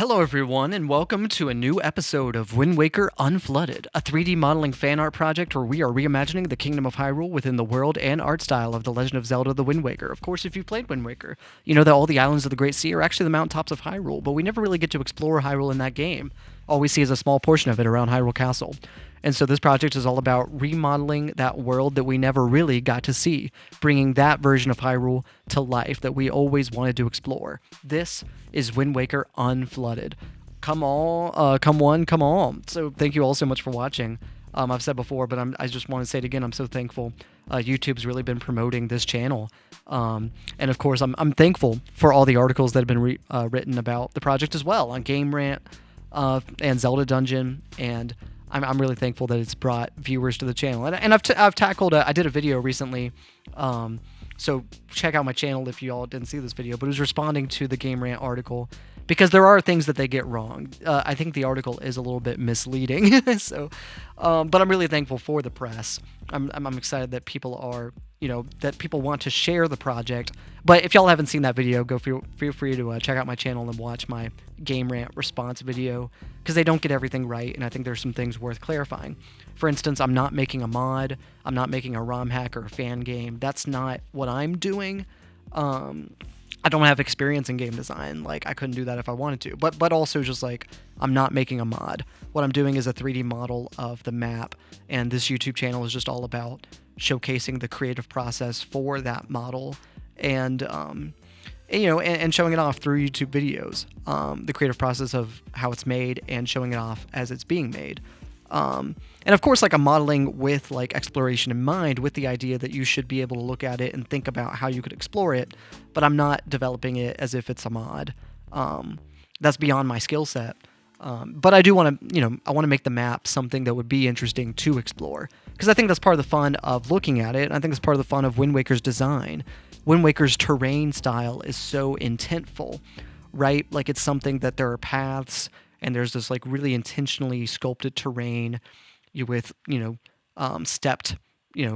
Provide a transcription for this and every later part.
Hello everyone, and welcome to a new episode of Wind Waker Unflooded, a 3D modeling fan art project where we are reimagining the Kingdom of Hyrule within the world and art style of The Legend of Zelda The Wind Waker. Of course, if you've played Wind Waker, you know that all the islands of the Great Sea are actually the mountaintops of Hyrule, but we never really get to explore Hyrule in that game. All we see is a small portion of it around Hyrule Castle. And so this project is all about remodeling that world that we never really got to see, bringing that version of Hyrule to life that we always wanted to explore. This is Wind Waker Unflooded. Come on, come one, come on. So thank you all so much for watching. I've said before, but I just want to say it again. I'm so thankful. YouTube's really been promoting this channel. And of course, I'm thankful for all the articles that have been written about the project as well on Game Rant and Zelda Dungeon, and I'm really thankful that it's brought viewers to the channel. And I've tackled I did a video recently, so check out my channel if you all didn't see this video, but it was responding to the Game Rant article because there are things that they get wrong. I think the article is a little bit misleading, so but I'm really thankful for the press. I'm excited that people are, that people want to share the project. But if y'all haven't seen that video, feel free to check out my channel and watch my Game Rant response video, because they don't get everything right, and I think there's some things worth clarifying. For instance, I'm not making a mod, I'm not making a ROM hack or a fan game. That's not what I'm doing. I don't have experience in game design. Like, I couldn't do that if I wanted to. But also just like, I'm not making a mod. What I'm doing is a 3D model of the map, and this YouTube channel is just all about showcasing the creative process for that model, and and showing it off through YouTube videos. The creative process of how it's made and showing it off as it's being made. And of course, like, I'm modeling with like exploration in mind, with the idea that you should be able to look at it and think about how you could explore it, but I'm not developing it as if it's a mod. That's beyond my skill set. But I do want to, I want to make the map something that would be interesting to explore, because I think that's part of the fun of looking at it, and I think it's part of the fun of Wind Waker's design. Wind Waker's terrain style is so intentful, right? Like, it's something that there are paths, and there's this like really intentionally sculpted terrain with, stepped,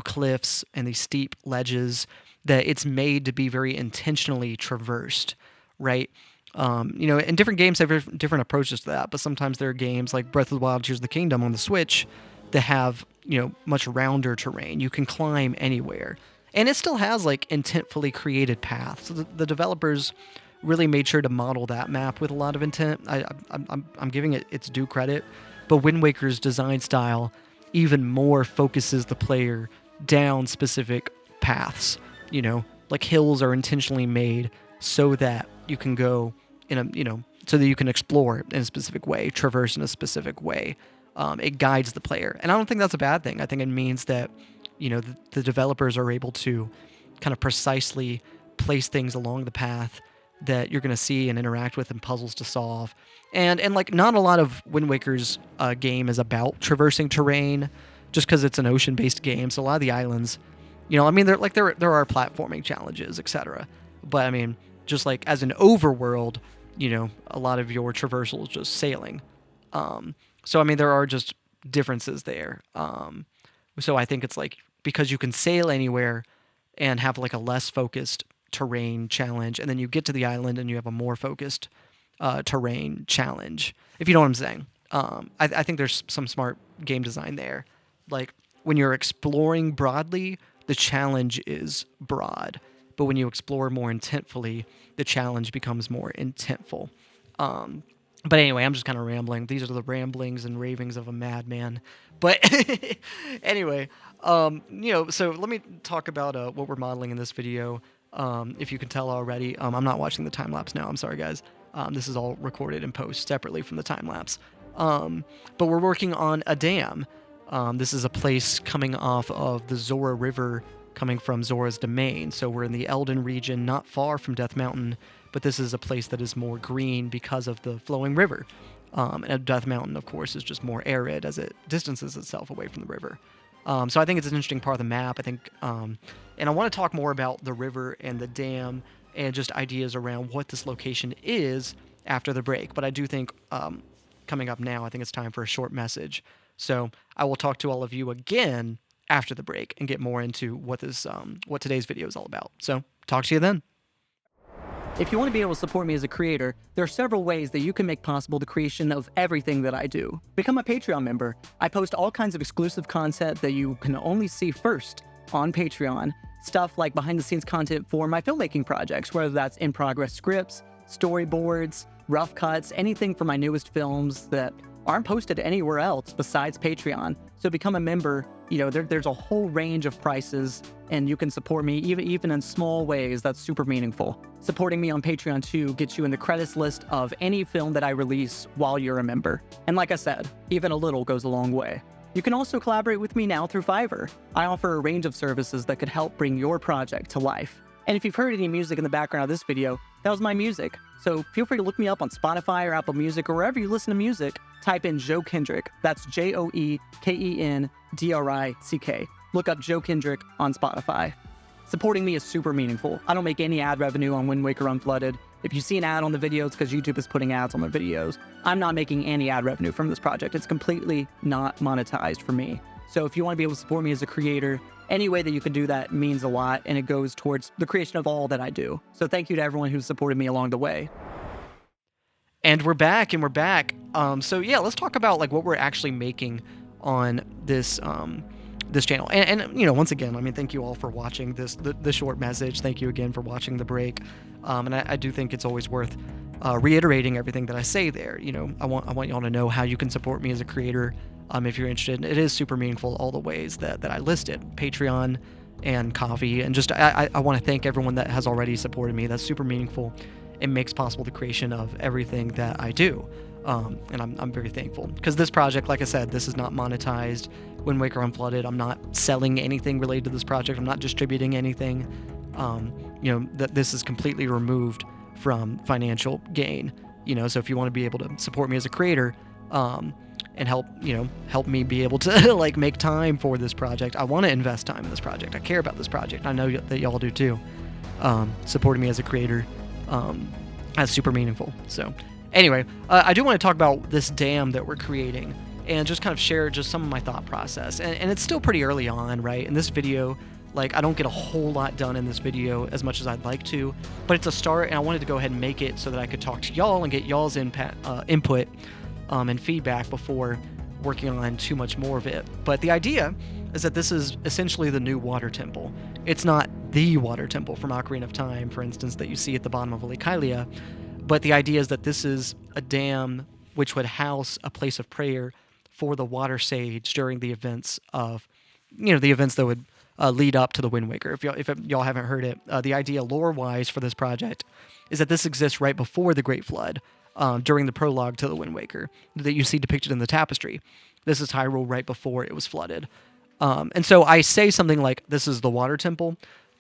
cliffs and these steep ledges that it's made to be very intentionally traversed, right? And different games have different approaches to that, but sometimes there are games like Breath of the Wild, Tears of the Kingdom on the Switch that have, much rounder terrain. You can climb anywhere. And it still has like intentfully created paths. So the developers really made sure to model that map with a lot of intent. I'm giving it its due credit, but Wind Waker's design style even more focuses the player down specific paths. Like, hills are intentionally made so that you can go in a, so that you can explore in a specific way, traverse in a specific way. It guides the player, and I don't think that's a bad thing. I think it means that, the developers are able to kind of precisely place things along the path that you're going to see and interact with, and puzzles to solve. And like, not a lot of Wind Waker's game is about traversing terrain, just because it's an ocean-based game. So a lot of the islands, there are platforming challenges, etc. But I mean, just like as an overworld, a lot of your traversal is just sailing. So I mean, there are just differences there. So I think it's like, because you can sail anywhere and have like a less focused terrain challenge, and then you get to the island and you have a more focused terrain challenge, if you know what I'm saying. I think there's some smart game design there. Like, when you're exploring broadly, the challenge is broad, but when you explore more intentfully, the challenge becomes more intentful. But anyway, I'm just kind of rambling. These are the ramblings and ravings of a madman. But anyway, so let me talk about what we're modeling in this video. If you can tell already, I'm not watching the time lapse now. I'm sorry, guys. This is all recorded and post separately from the time lapse. But we're working on a dam. This is a place coming off of the Zora River, coming from Zora's domain. So we're in the Elden region, not far from Death Mountain, but this is a place that is more green because of the flowing river. And Death Mountain, of course, is just more arid as it distances itself away from the river. So I think it's an interesting part of the map. I think, and I want to talk more about the river and the dam and just ideas around what this location is after the break. But I do think, coming up now, I think it's time for a short message. So I will talk to all of you again after the break and get more into what today's video is all about. So talk to you then. If you want to be able to support me as a creator, there are several ways that you can make possible the creation of everything that I do. Become a Patreon member. I post all kinds of exclusive content that you can only see first on Patreon. Stuff like behind-the-scenes content for my filmmaking projects, whether that's in-progress scripts, storyboards, rough cuts, anything for my newest films that aren't posted anywhere else besides Patreon. So become a member. You know, there's a whole range of prices, and you can support me even in small ways. That's super meaningful. Supporting me on Patreon too gets you in the credits list of any film that I release while you're a member. And like I said, even a little goes a long way. You can also collaborate with me now through Fiverr. I offer a range of services that could help bring your project to life. And if you've heard any music in the background of this video, that was my music. So feel free to look me up on Spotify or Apple Music or wherever you listen to music. Type in Joe Kendrick. That's JoeKendrick. Look up Joe Kendrick on Spotify. Supporting me is super meaningful. I don't make any ad revenue on Wind Waker Unflooded. If you see an ad on the videos, because YouTube is putting ads on the videos, I'm not making any ad revenue from this project. It's completely not monetized for me. So if you want to be able to support me as a creator, any way that you can do that means a lot, and it goes towards the creation of all that I do. So thank you to everyone who's supported me along the way. And we're back. So yeah, let's talk about like what we're actually making on this this channel. And you know, once again, I mean, thank you all for watching the short message. Thank you again for watching the break. And I do think it's always worth reiterating everything that I say there. You know, I want y'all to know how you can support me as a creator. If you're interested, it is super meaningful, all the ways that I listed, Patreon and Coffee, and just I want to thank everyone that has already supported me. That's super meaningful. It makes possible the creation of everything that I do, and I'm very thankful, because this project, like I said, this is not monetized. Wind Waker Unflooded, I'm not selling anything related to this project. I'm not distributing anything. You know, that this is completely removed from financial gain. You know, so if you want to be able to support me as a creator, and help me be able to like make time for this project. I want to invest time in this project. I care about this project. I know that y'all do too. Supporting me as a creator, that's super meaningful. So anyway, I do want to talk about this dam that we're creating and just kind of share just some of my thought process. And it's still pretty early on, right? In this video, like, I don't get a whole lot done in this video as much as I'd like to, but it's a start, and I wanted to go ahead and make it so that I could talk to y'all and get y'all's input and feedback before working on too much more of it. But the idea is that this is essentially the new water temple. It's not the water temple from Ocarina of Time, for instance, that you see at the bottom of Lake Hylia, but the idea is that this is a dam which would house a place of prayer for the water sage during the events of, you know, the events that would lead up to the Wind Waker. If y'all haven't heard it, the idea lore-wise for this project is that this exists right before the Great Flood, during the prologue to the Wind Waker that you see depicted in the tapestry. This is Hyrule right before it was flooded. And so I say something like, this is the water temple,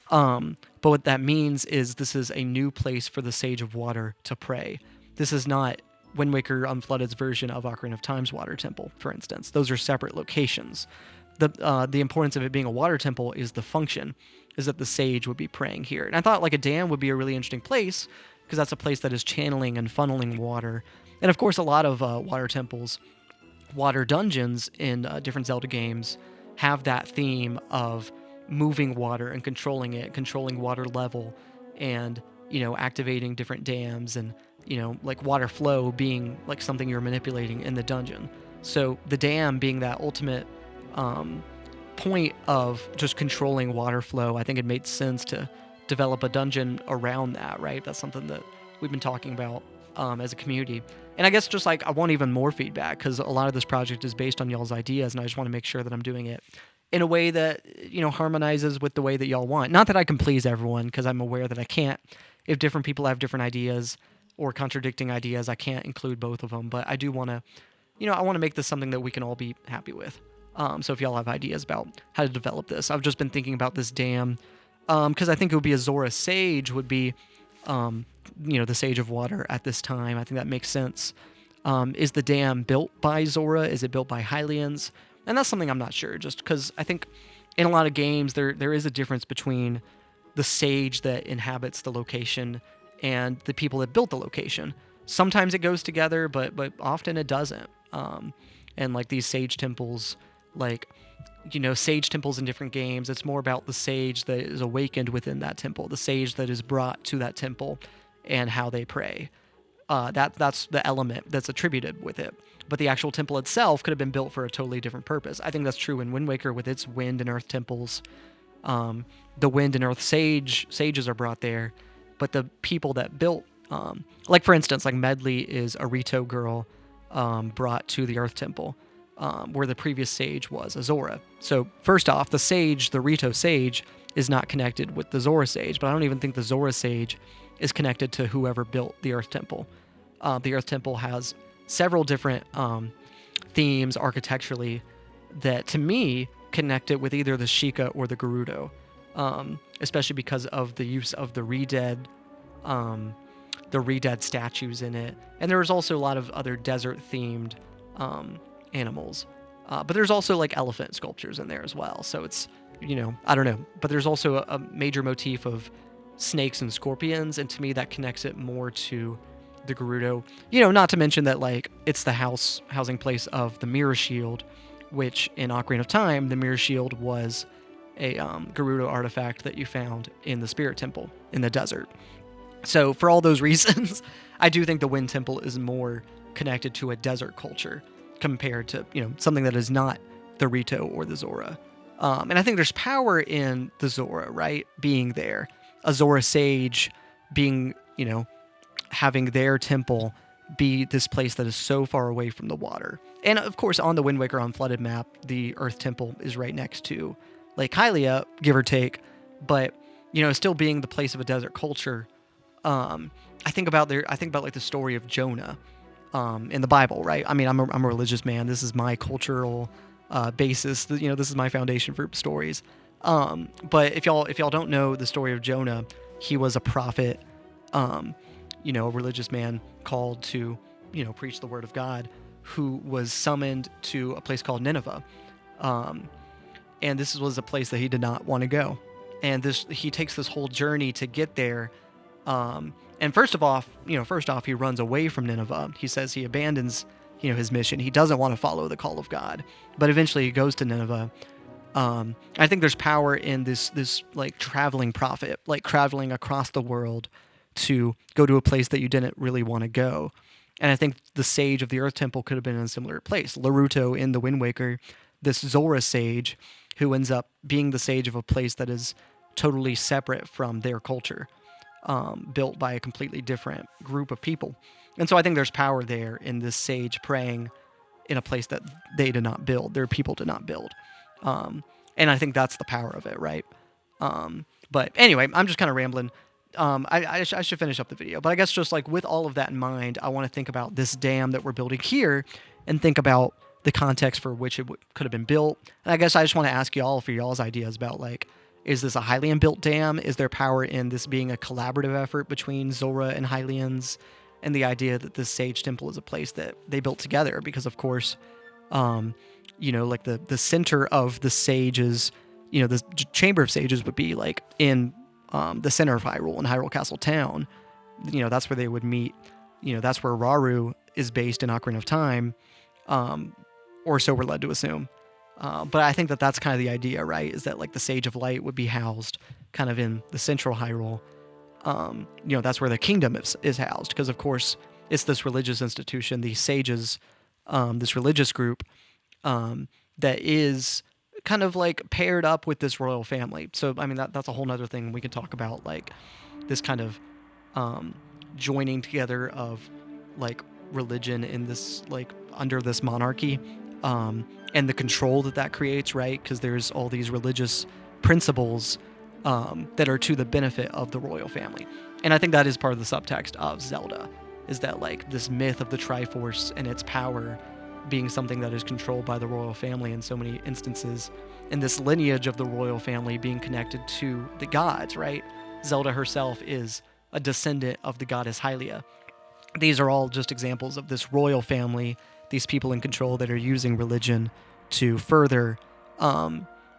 but what that means is this is a new place for the Sage of Water to pray. This is not Wind Waker Unflooded's version of Ocarina of Time's water temple, for instance. Those are separate locations. The importance of it being a water temple is the function, is that the sage would be praying here. And I thought like a dam would be a really interesting place, because that's a place that is channeling and funneling water. And of course, a lot of water temples, water dungeons in different Zelda games have that theme of moving water and controlling it, controlling water level, and, you know, activating different dams, and, you know, like water flow being like something you're manipulating in the dungeon. So the dam being that ultimate point of just controlling water flow, I think it made sense to develop a dungeon around that, right? That's something that we've been talking about as a community. And I guess just like I want even more feedback, because a lot of this project is based on y'all's ideas, and I just want to make sure that I'm doing it in a way that, you know, harmonizes with the way that y'all want. Not that I can please everyone, because I'm aware that I can't. If different people have different ideas or contradicting ideas, I can't include both of them. But I do want to, you know, I want to make this something that we can all be happy with. So if y'all have ideas about how to develop this, I've just been thinking about this dam, because I think it would be a Zora Sage would be, you know, the Sage of Water at this time. I think that makes sense. Is the dam built by Zora? Is it built by Hylians? And that's something I'm not sure, just because I think in a lot of games there is a difference between the sage that inhabits the location and the people that built the location. Sometimes it goes together, but often it doesn't. And like these sage temples, like, you know, sage temples in different games, it's more about the sage that is awakened within that temple, the sage that is brought to that temple, and how they pray. That's the element that's attributed with it. But the actual temple itself could have been built for a totally different purpose. I think that's true in Wind Waker with its wind and earth temples. The wind and earth sages are brought there, but the people that built, like for instance, like Medley is a Rito girl brought to the earth temple, where the previous sage was a Zora. So first off, the sage, the Rito sage, is not connected with the Zora sage, but I don't even think the Zora sage is connected to whoever built the earth temple. The earth temple has several different themes architecturally that, to me, connect it with either the Sheikah or the Gerudo, especially because of the use of the Re-Dead statues in it. And there's also a lot of other desert-themed animals. But there's also, like, elephant sculptures in there as well. So it's, I don't know. But there's also a major motif of snakes and scorpions, and to me that connects it more to the Gerudo. Not to mention that, like, it's the housing place of the Mirror Shield, which in Ocarina of Time, the Mirror Shield was a Gerudo artifact that you found in the Spirit Temple in the desert. So for all those reasons, I do think the Wind Temple is more connected to a desert culture compared to, something that is not the Rito or the Zora. And I think there's power in the Zora, right? Being there. A Zora sage being, having their temple be this place that is so far away from the water. And of course, on the Wind Waker Unflooded map, the Earth Temple is right next to Lake Hylia, give or take. But, still being the place of a desert culture, I think about like the story of Jonah in the Bible, right? I mean, I'm a religious man. This is my cultural basis. This is my foundation for stories. But if y'all don't know the story of Jonah, he was a prophet, a religious man called to, preach the word of God, who was summoned to a place called Nineveh. And this was a place that he did not want to go. And he takes this whole journey to get there. And first off, he runs away from Nineveh. He says he abandons, his mission. He doesn't want to follow the call of God, but eventually he goes to Nineveh. I think there's power in this like traveling prophet, like traveling across the world to go to a place that you didn't really want to go. And I think the sage of the Earth Temple could have been in a similar place. Laruto in the Wind Waker, this Zora sage who ends up being the sage of a place that is totally separate from their culture, built by a completely different group of people. And so I think there's power there in this sage praying in a place that they did not build, their people did not build. And I think that's the power of it, right? But anyway, I'm just kind of rambling. I should finish up the video. But I guess just like with all of that in mind, I want to think about this dam that we're building here and think about the context for which it could have been built. And I guess I just want to ask y'all for y'all's ideas about, like, is this a Hylian built dam? Is there power in this being a collaborative effort between Zora and Hylians? And the idea that this sage temple is a place that they built together, because of course, like the center of the sages, the chamber of sages would be like in the center of Hyrule, in Hyrule Castle Town. That's where they would meet. That's where Rauru is based in Ocarina of Time, or so we're led to assume. But I think that that's kind of the idea, right? Is that like the Sage of Light would be housed kind of in the central Hyrule. That's where the kingdom is housed, because of course it's this religious institution, these sages, this religious group that is kind of like paired up with this royal family. So I mean that's a whole nother thing we could talk about, like this kind of joining together of like religion in this, like under this monarchy, and the control that creates, right? Because there's all these religious principles that are to the benefit of the royal family. And I think that is part of the subtext of Zelda, is that like this myth of the Triforce and its power being something that is controlled by the royal family in so many instances, and this lineage of the royal family being connected to the gods, right? Zelda herself is a descendant of the goddess Hylia. These are all just examples of this royal family, these people in control that are using religion to further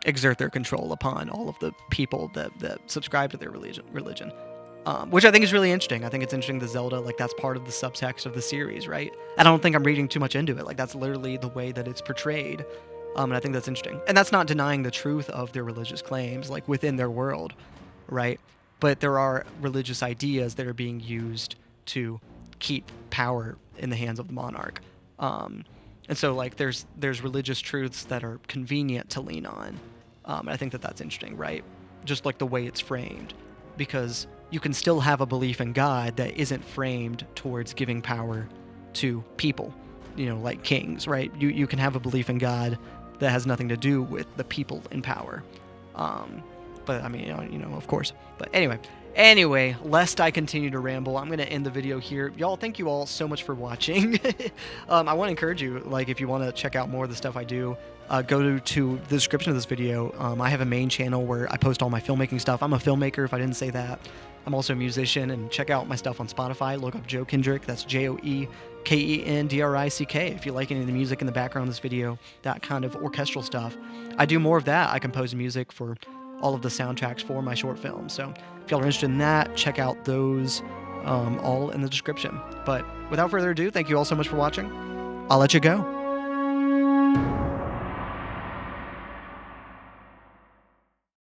exert their control upon all of the people that subscribe to their religion. Which I think is really interesting. I think it's interesting that Zelda, like, that's part of the subtext of the series, right? I don't think I'm reading too much into it. Like, that's literally the way that it's portrayed. And I think that's interesting. And that's not denying the truth of their religious claims, like, within their world, right? but there are religious ideas that are being used to keep power in the hands of the monarch. And so, like, there's religious truths that are convenient to lean on. And I think that that's interesting, right? Just like the way it's framed, because you can still have a belief in God that isn't framed towards giving power to people, like kings, right? You can have a belief in God that has nothing to do with the people in power. But I mean, of course. But anyway, lest I continue to ramble, I'm going to end the video here. Y'all, thank you all so much for watching. I want to encourage you, like, if you want to check out more of the stuff I do, go to the description of this video. I have a main channel where I post all my filmmaking stuff. I'm a filmmaker, if I didn't say that. I'm also a musician, and check out my stuff on Spotify. Look up Joe Kendrick. That's JoeKendrick. If you like any of the music in the background of this video, that kind of orchestral stuff, I do more of that. I compose music for all of the soundtracks for my short films. So if y'all are interested in that, check out those all in the description. But without further ado, thank you all so much for watching. I'll let you go.